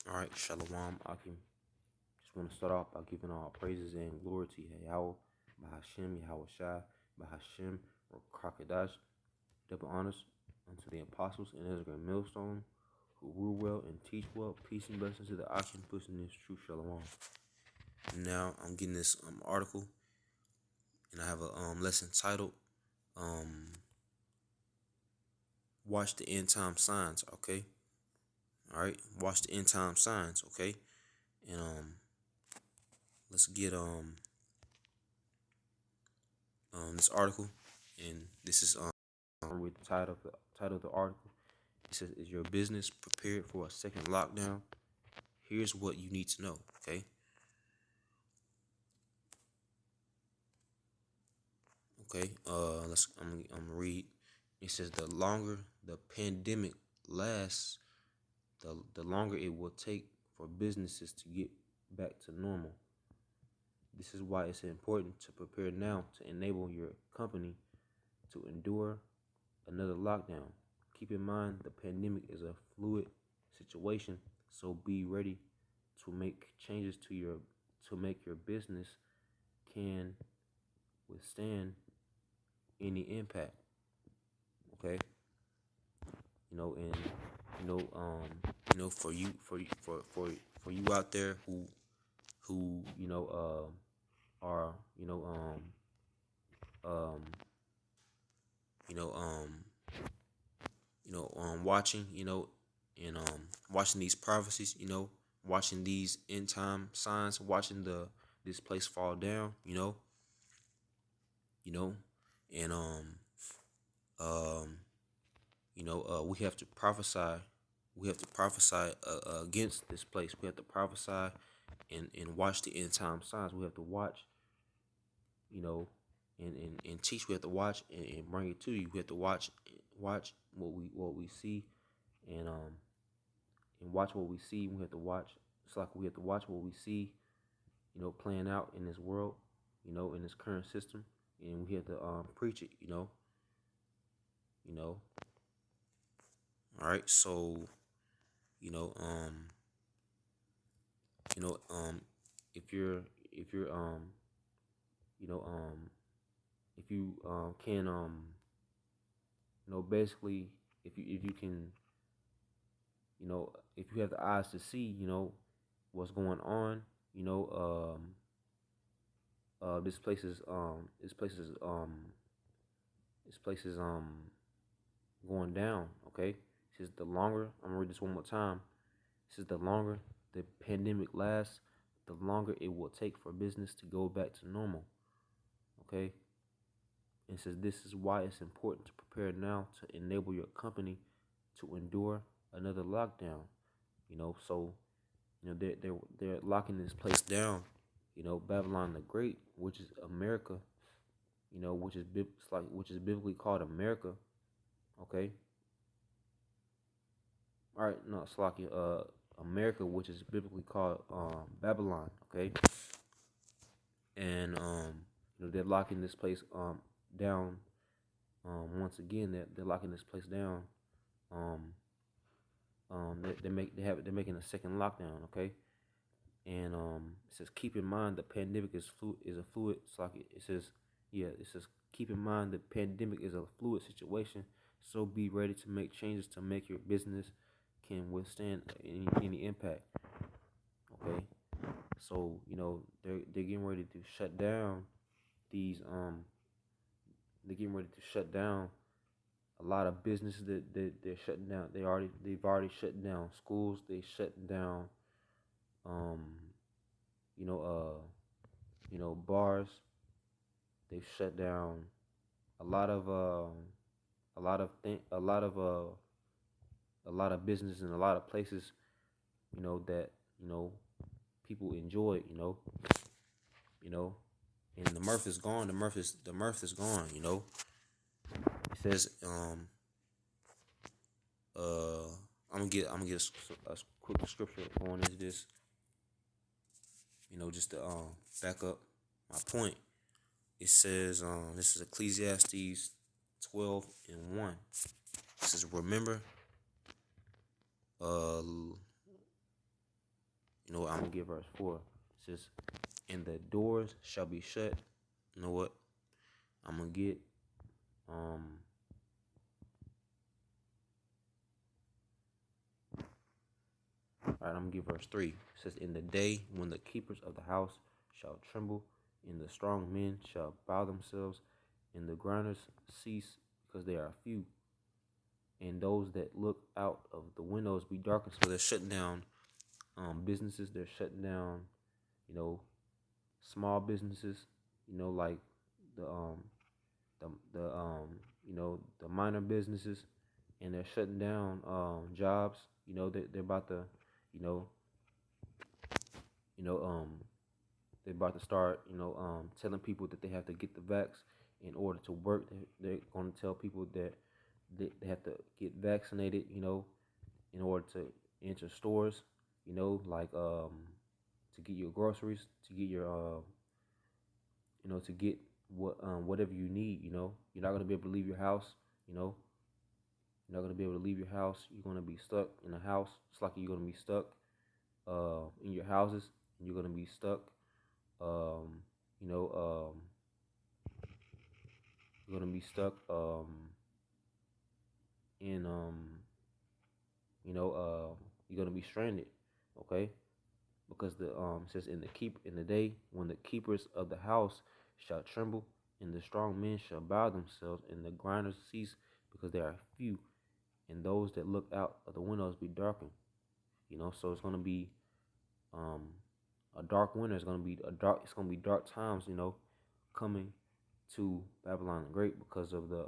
All right, Shalom. I can just want to start off by giving all praises and glory to Yahweh, Bahashem, Yahweh Shai, Bahashem, or Krokadash, double honors unto the apostles and Ezra and Millstone, who rule well and teach well. Peace and blessings to the Akim, pushing this true Shalom. Now I'm getting this article, and I have a lesson titled "Watch the End Time Signs." Okay, all right, watch the end time signs. Okay, and let's get this article, and this is read the title of the article. It says, "Is your business prepared for a second lockdown? Here's what you need to know." Okay, okay. I'm gonna read. It says, "The longer the pandemic lasts, the longer it will take for businesses to get back to normal. This is why it's important to prepare now to enable your company to endure another lockdown. Keep in mind the pandemic is a fluid situation, so be ready to make changes to make your business can withstand any impact." Okay, and for you out there who are um you know watching, and watching these prophecies, watching these end time signs, watching this place fall down, you know, and we have to prophesy. We have to prophesy against this place. We have to prophesy and watch the end time signs. We have to watch, you know, and teach. We have to watch and bring it to you. We have to watch what we see, and watch what we see. We have to watch. It's like we have to watch what we see, playing out in this world, in this current system, and we have to preach it. You know. All right. So, you know, um, you know, if you're you know, if you can basically, if you can, if you have the eyes to see, what's going on, this place is going down. Okay, it says the longer, I'm gonna read this one more time. It says the longer the pandemic lasts, the longer it will take for business to go back to normal. Okay, and it says this is why it's important to prepare now to enable your company to endure another lockdown. So they're locking this place down. Babylon the Great, which is America. Which is biblically called America. Okay. All right. No, it's like America, which is biblically called Babylon. Okay. And they're locking this place down. Once again, they're locking this place down. Um, they're making a second lockdown. Okay. And it says keep in mind the pandemic is a fluid. It's like it says, yeah, it says keep in mind the pandemic is a fluid situation, so be ready to make changes to make your business can withstand any impact. Okay, so they're getting ready to shut down these they're getting ready to shut down a lot of businesses that they're shutting down. They've already shut down schools. They shut down um you know bars. They've shut down a lot of a lot of business in a lot of places, that people enjoy. You know, and the mirth is gone. The mirth is gone. It says I'm gonna get a quick scripture going into this. Just to back up my point. It says this is Ecclesiastes 12:1. It says remember uh You know what? I'm gonna get verse 4. It says, "And the doors shall be shut." You know what? I'm gonna get um. All right, I'm gonna give verse 3. It says, "In the day when the keepers of the house shall tremble, and the strong men shall bow themselves, and the grinders cease because they are few, and those that look out of the windows be darkened." So they're shutting down businesses. They're shutting down, you know, small businesses. You know, like the the minor businesses, and they're shutting down jobs. You know, they're about to, you know, you know they're about to start, telling people that they have to get the vax in order to work. They're going to tell people that they have to get vaccinated, in order to enter stores, like to get your groceries, to get your to get whatever you need. You're not going to be able to leave your house. You know, you're not going to be able to leave your house. You're going to be stuck in a house. It's like you're going to be stuck in your houses. And you're going to be stuck. Um, you know, um, you're going to be stuck in you're going to be stranded. Okay, because the says in the day when the keepers of the house shall tremble, and the strong men shall bow themselves, and the grinders cease because they are few, and those that look out of the windows be darkened. So it's gonna be um a dark winter. It's gonna be dark times. Coming to Babylon the Great because the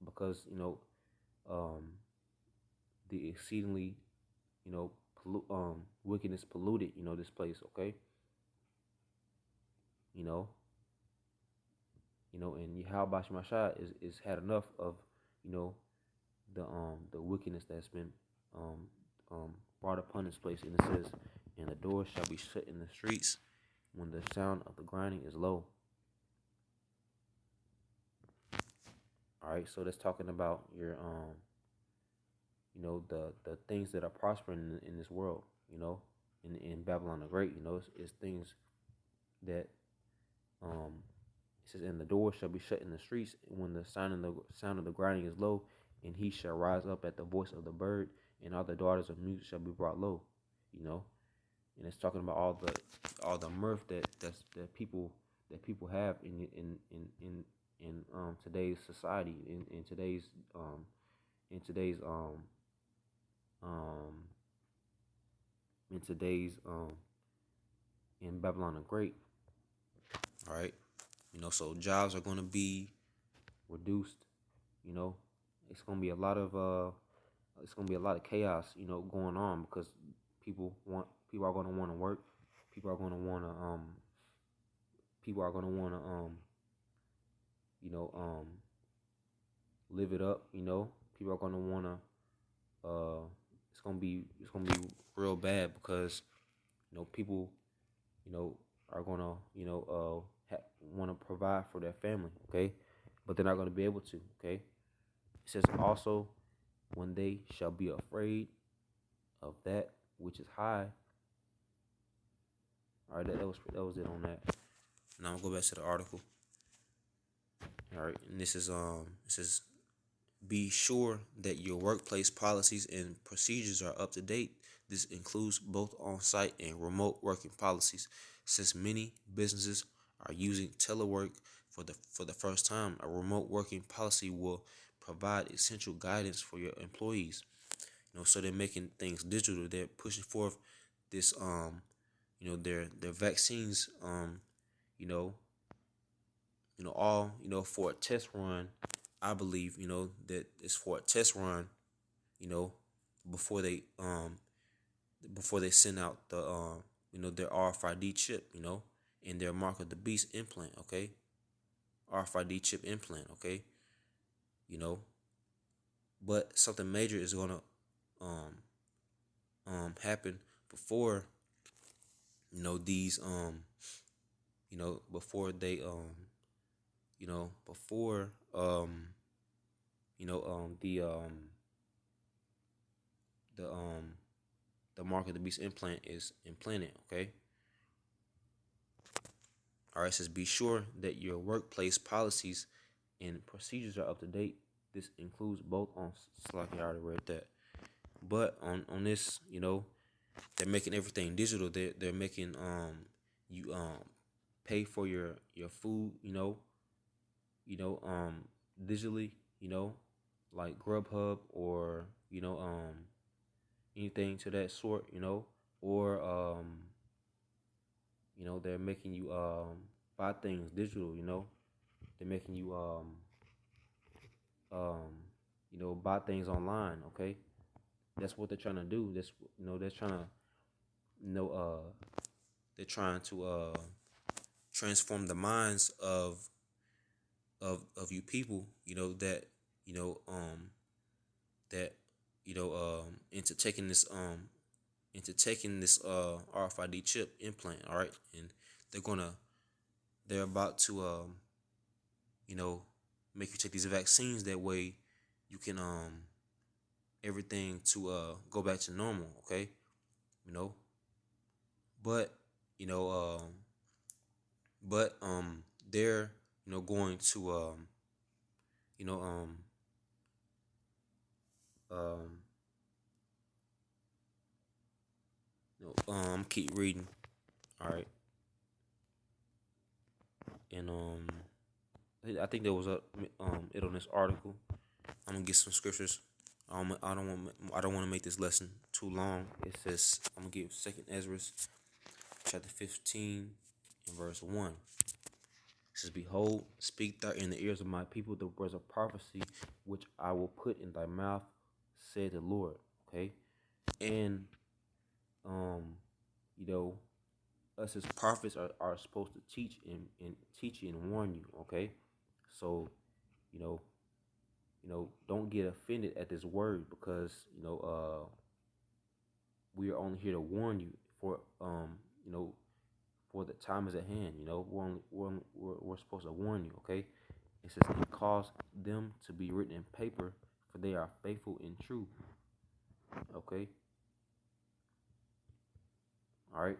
because um the exceedingly wickedness polluted this place. Okay, you know and Yahweh Shemashah is had enough of you know the wickedness that's been um brought upon this place. And it says, "And the doors shall be shut in the streets when the sound of the grinding is low." All right, so that's talking about your the things that are prospering in this world. In Babylon the Great. It's things that um it says, "And the door shall be shut in the streets when the sound of the grinding is low, and he shall rise up at the voice of the bird, and all the daughters of music shall be brought low." You know, and it's talking about all the mirth that people have in today's society, in today's um in today's in Babylon the Great. All right, so jobs are going to be reduced. You know, it's gonna be a lot of chaos, going on, because people are gonna want to work. People are gonna want to people are gonna want to you know um live it up. People are gonna want to it's gonna be real bad, because people are gonna want to provide for their family. Okay, but they're not gonna be able to. Okay, it says also, "When they shall be afraid of that which is high." All right, that was it on that. Now I'll go back to the article. All right, and this is it says, "Be sure that your workplace policies and procedures are up to date. This includes both on-site and remote working policies. Since many businesses are using telework for the first time, a remote working policy will provide essential guidance for your employees." So they're making things digital. They're pushing forth this their vaccines you know all for a test run. I believe that it's for a test run, you know before they send out the their RFID chip, and their mark of the beast implant. Okay, RFID chip implant. Okay, you know but something major is gonna um happen before these before they before the the mark of the beast implant is implanted. Okay. All right. It says be sure that your workplace policies and procedures are up to date. This includes both on Slack. I already read that, but on this, they're making everything digital. They're making you pay for your food, digitally, like Grubhub or anything to that sort, or they're making you buy things digital, they're making you um buy things online. Okay, that's what they're trying to do. That's they're trying to you know they're trying to transform the minds of you people, you know um that into taking this RFID chip implant. All right, and they're about to you know make you take these vaccines. That way you can everything to go back to normal. Okay, you know but you know they're going to you know um keep reading. All right, and I think there was a it on this article. I'm gonna get some scriptures. I don't want to make this lesson too long. It says I'm gonna give Second Ezra chapter 15 and verse 1. It says, "Behold, speak thou in the ears of my people the words of prophecy, which I will put in thy mouth, said the Lord." Okay, and um, you know, us as prophets are supposed to teach you and warn you. Okay, so you know, don't get offended at this word, because we are only here to warn you for for the time is at hand. We're supposed to warn you. Okay, it says, "And cause them to be written in paper, for they are faithful and true." Okay, all right.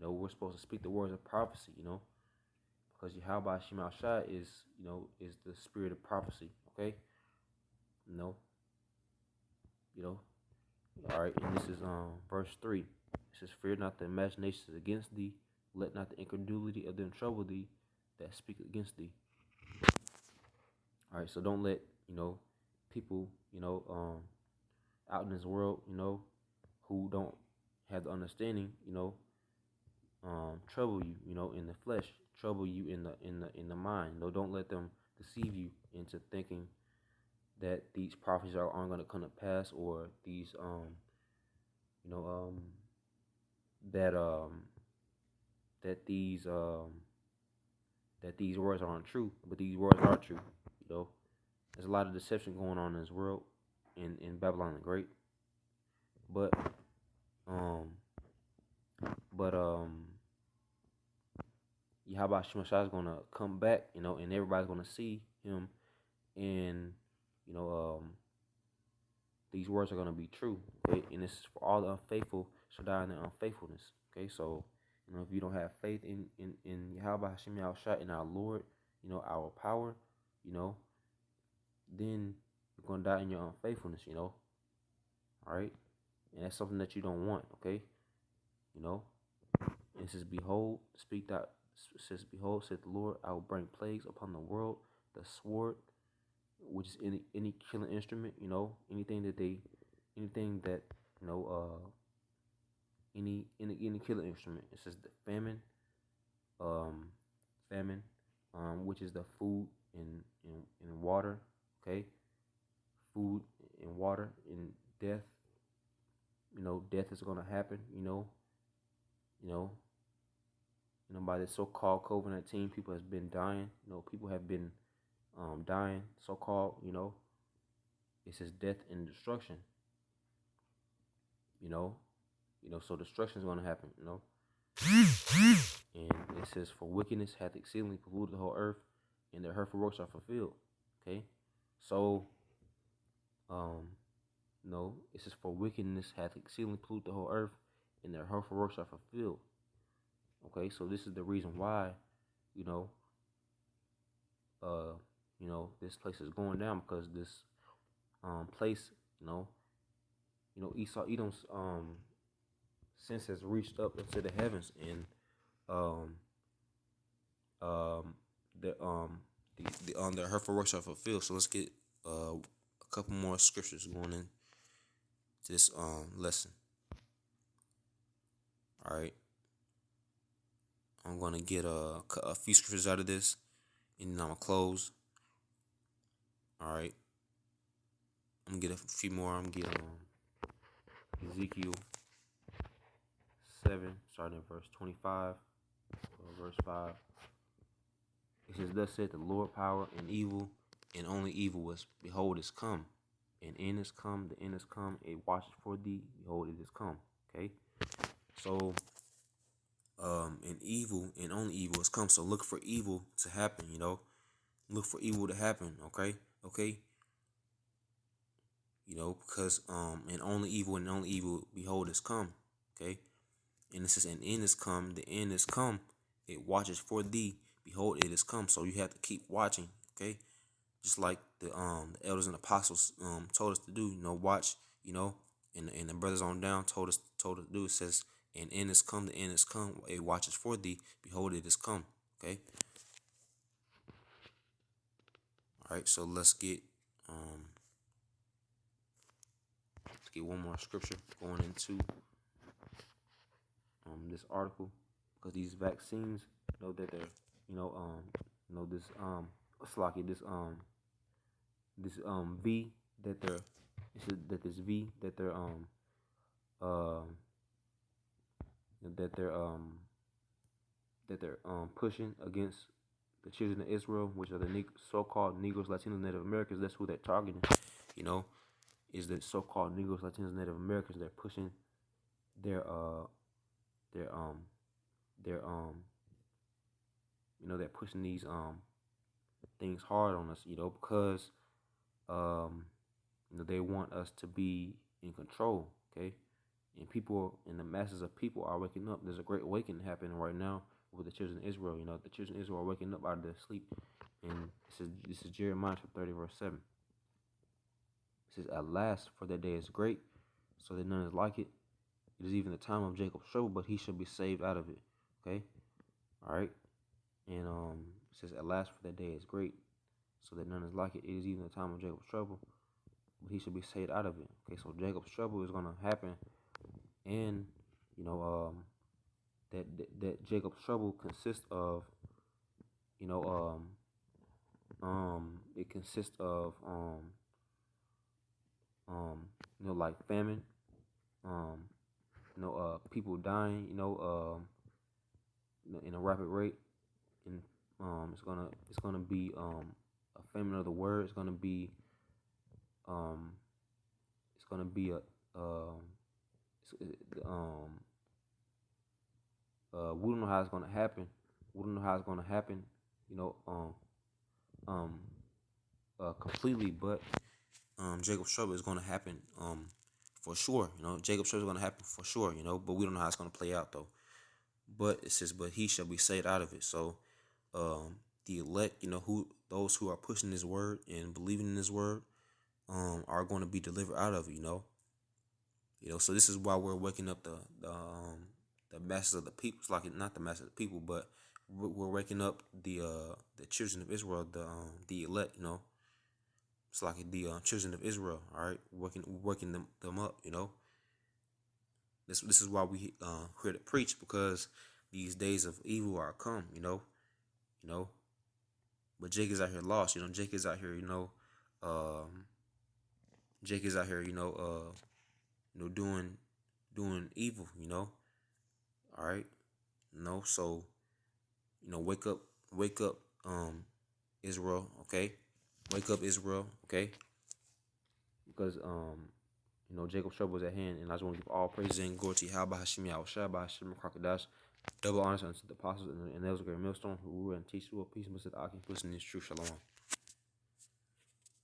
We're supposed to speak the words of prophecy. Because Yahweh Shema Shai is the spirit of prophecy. Okay, you know, you know. All right, and this is verse 3. It says, "Fear not the imaginations against thee, let not the incredulity of them trouble thee that speak against thee." All right, so don't let people out in this world who don't have the understanding trouble you in the flesh, trouble you in the mind. Don't let them deceive you into thinking that these prophecies aren't going to come to pass, or these you know that that these words aren't true, but these words are true. There's a lot of deception going on in this world, in Babylon the Great, but um but Yahweh Shemashah is gonna come back, and everybody's gonna see him, and you know these words are gonna be true. Okay, and this is for all the unfaithful shall die in their unfaithfulness. Okay, so if you don't have faith in Yahweh Hashem Yahushua, in our Lord, our power, then you're gonna die in your unfaithfulness. All right, and that's something that you don't want. Okay, and it says, "Behold, speak that." It says, "Behold, said the Lord, I will bring plagues upon the world, the sword, which is any killing instrument. Anything that any killing instrument." It says the famine, um, famine, which is the food and water. Okay, food and water, and death. Death is gonna happen. You know, by this so-called COVID-19, people has been dying. People have been dying, so-called. It says death and destruction. So destruction is going to happen. And it says, "For wickedness hath exceedingly polluted the whole earth, and their hurtful works are fulfilled." Okay, so No, it says, for wickedness hath exceedingly polluted the whole earth, and their hurtful works are fulfilled. Okay, so this is the reason why, you know, uh, this place is going down, because this place, Edom's sense has reached up into the heavens, and um um their hurtful works are fulfilled. So let's get a couple more scriptures going into this lesson. All right, I'm gonna get a few scriptures out of this, and then I'm gonna close. All right, I'm gonna get a few more. I'm gonna get Ezekiel 7, starting at verse 25, verse 5. It says, thus said the Lord, power and evil, and only evil was, behold, is come. And end is come, the end is come, it watches for thee, behold, it is come. Okay? So, and evil and only evil has come. So look for evil to happen, Look for evil to happen, okay? Okay? Because and only evil, behold, is come. Okay? And it says, and end is come, the end is come, it watches for thee, behold, it is come. So you have to keep watching, okay? Just like the elders and apostles told us to do, watch, and the brothers on down told us to do. It says, and end is come, the end is come, it watches for thee, behold, it is come. Okay. All right, so let's get one more scripture going into this article, because these vaccines, that they're this Slocky, this V that they're this V that they're uh that they're pushing against the children of Israel, which are the so-called Negroes, Latinos, Native Americans. That's who they're targeting. Is the so-called Negroes, Latinos, Native Americans. They're pushing their they're pushing these things hard on us, because they want us to be in control, okay? And people, and the masses of people are waking up. There's a great awakening happening right now with the children of Israel. The children of Israel are waking up out of their sleep. And this is Jeremiah 30, verse 7. It says, at last, for that day is great, so that none is like it. It is even the time of Jacob's trouble, but he shall be saved out of it. Okay? All right? And it says, at last, for that day is great, so that none is like it. It is even the time of Jacob's trouble, but he shall be saved out of it. Okay, so Jacob's trouble is going to happen, and that Jacob's trouble consists of it consists of like famine, people dying, in a rapid rate, and it's gonna be a famine of the word. It's gonna be a we don't know how it's gonna happen. We don't know how it's gonna happen, completely, but Jacob's trouble is gonna happen for sure. Jacob's trouble is gonna happen for sure. But we don't know how it's gonna play out though. But it says, but he shall be saved out of it. So the elect, those who are pushing his word and believing in his word, are going to be delivered out of it. So this is why we're waking up the masses of the people. It's like not the masses of the people, but we're waking up the children of Israel, the elect. It's like the children of Israel. All right, working them up. This is why we here to preach, because these days of evil are come. But Jake is out here lost. Jake is out here. Jake is out here. Doing evil. All right. So wake up, Israel. Okay, wake up, Israel. Okay, because Jacob's trouble is at hand, and I just want to give all praise and glory to Yahweh Hashem Yahushua, Hashem Krakadosh. Double honors unto the apostles and those great millstone who rule and teach you of peace, but said, I can listen to this true shalom.